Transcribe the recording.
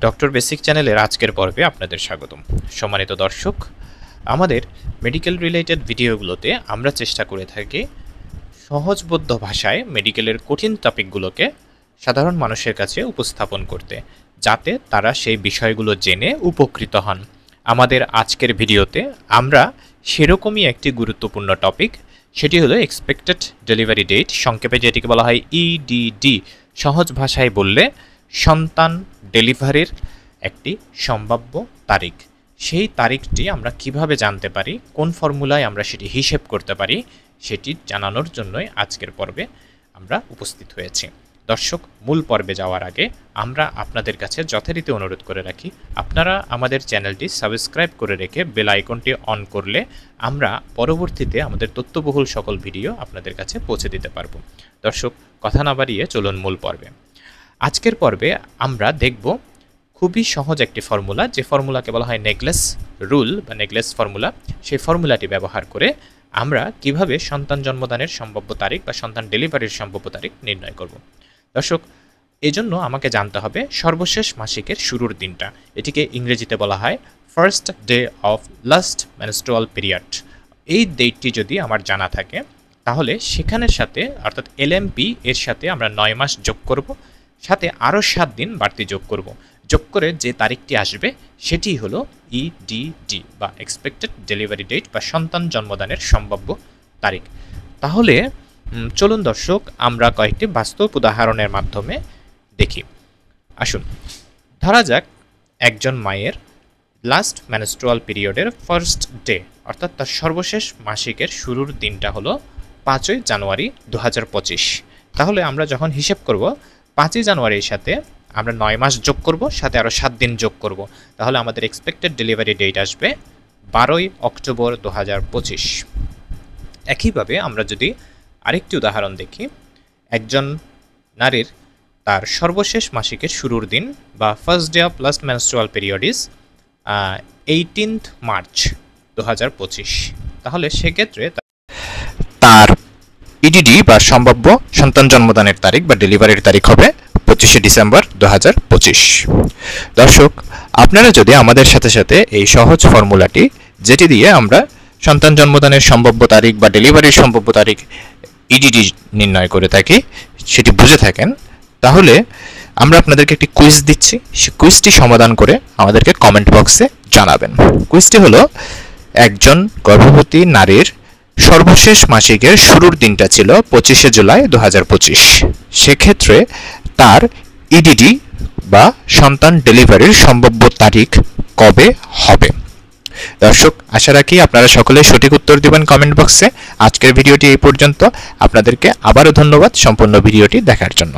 Doctor basic চ্যানেলের আজকের পর্বে আপনাদের স্বাগতম। সম্মানিত দর্শক, আমাদের মেডিকেল রিলেটেড ভিডিওগুলোতে আমরা চেষ্টা করে থাকি সহজবোধ্য ভাষায় মেডিকেলের কঠিন টপিকগুলোকে সাধারণ মানুষের কাছে উপস্থাপন করতে, যাতে তারা সেই বিষয়গুলো জেনে উপকৃত হন। আমাদের আজকের ভিডিওতে আমরা সেরকমই একটি গুরুত্বপূর্ণ টপিক, সেটি হলো এক্সপেক্টেড ডেলিভারি ডেট, সংক্ষেপে যেটিকে বলা হয় ইডিডি। সহজ ভাষায় বললে সন্তান ডেলিভারির একটি সম্ভাব্য তারিখ। সেই তারিখটি আমরা কিভাবে জানতে পারি, কোন ফর্মুলায় আমরা সেটি হিসেব করতে পারি, সেটি জানানোর জন্যই আজকের পর্বে আমরা উপস্থিত হয়েছি। দর্শক, মূল পর্বে যাওয়ার আগে আমরা আপনাদের কাছে যথারীতি অনুরোধ করে রাখি, আপনারা আমাদের চ্যানেলটি সাবস্ক্রাইব করে রেখে বেল আইকনটি অন করলে আমরা পরবর্তীতে আমাদের তথ্যবহুল সকল ভিডিও আপনাদের কাছে পৌঁছে দিতে পারব। দর্শক, কথা না বাড়িয়ে চলুন মূল পর্বে। আজকের পর্বে আমরা দেখব খুবই সহজ একটি ফর্মুলা, যে ফর্মুলাকে বলা হয় নেগলেস রুল বা নেগলেস ফর্মুলা। সেই ফর্মুলাটি ব্যবহার করে আমরা কিভাবে সন্তান জন্মদানের সম্ভাব্য তারিখ বা সন্তান ডেলিভারির সম্ভাব্য তারিখ নির্ণয় করব। দর্শক, এজন্য আমাকে জানতে হবে সর্বশেষ মাসিকের শুরুর দিনটা। এটিকে ইংরেজিতে বলা হয় first day of last menstrual period. এই ডেটটি যদি আমার জানা থাকে, তাহলে সেখানের সাথে অর্থাৎ এলএমপি এর সাথে আমরা 9 মাস যোগ করব, সাথে আরও 7 দিন বাড়তি যোগ করব। যোগ করে যে তারিখটি আসবে সেটি হলো ইডিডি বা এক্সপেক্টেড ডেলিভারি ডেট বা সন্তান জন্মদানের সম্ভাব্য তারিখ। তাহলে চলুন দর্শক, আমরা কয়েকটি বাস্তব উদাহরণের মাধ্যমে দেখি। আসুন, ধরা যাক একজন মায়ের লাস্ট মেনস্ট্রুয়াল পিরিয়ডের ফার্স্ট ডে অর্থাৎ তার সর্বশেষ মাসিকের শুরুর দিনটা হলো 5ই জানুয়ারি 2025। তাহলে আমরা যখন হিসেব করব 5ই জানুয়ারির সাথে আমরা 9 মাস যোগ করব, সাথে আরও 7 দিন যোগ করব, তাহলে আমাদের এক্সপেক্টেড ডেলিভারি ডেট আসবে 12ই অক্টোবর 2025। একইভাবে আমরা যদি আরেকটি উদাহরণ দেখি, একজন নারীর তার সর্বশেষ মাসিকের শুরুর দিন বা first day of last menstrual period is 18th March 2025। তাহলে সেক্ষেত্রে তার ইডিডি বা সম্ভাব্য সন্তান জন্মদানের তারিখ বা ডেলিভারির তারিখ হবে 25শে ডিসেম্বর 2025। দর্শক, আপনারা যদি আমাদের সাথে সাথে এই সহজ ফর্মুলাটি, যেটি দিয়ে আমরা সন্তান জন্মদানের সম্ভাব্য তারিখ বা ডেলিভারির সম্ভাব্য তারিখ ইডিডি নির্ণয় করে থাকি, সেটি বুঝে থাকেন, তাহলে আমরা আপনাদেরকে একটি কুইজ দিচ্ছি। সেই কুইজটি সমাধান করে আমাদেরকে কমেন্ট বক্সে জানাবেন। কুইজটি হলো, একজন গর্ভবতী নারীর সর্বশেষ মাসিকের শুরুর দিনটা ছিল 25শে জুলাই 2025। সেক্ষেত্রে তার ইডিডি বা সন্তান ডেলিভারির সম্ভাব্য তারিখ কবে হবে? দর্শক, আশা রাখি আপনারা সকলে সঠিক উত্তর দিবেন কমেন্ট বক্সে। আজকের ভিডিওটি এই পর্যন্ত। আপনাদেরকে আবারও ধন্যবাদ সম্পূর্ণ ভিডিওটি দেখার জন্য।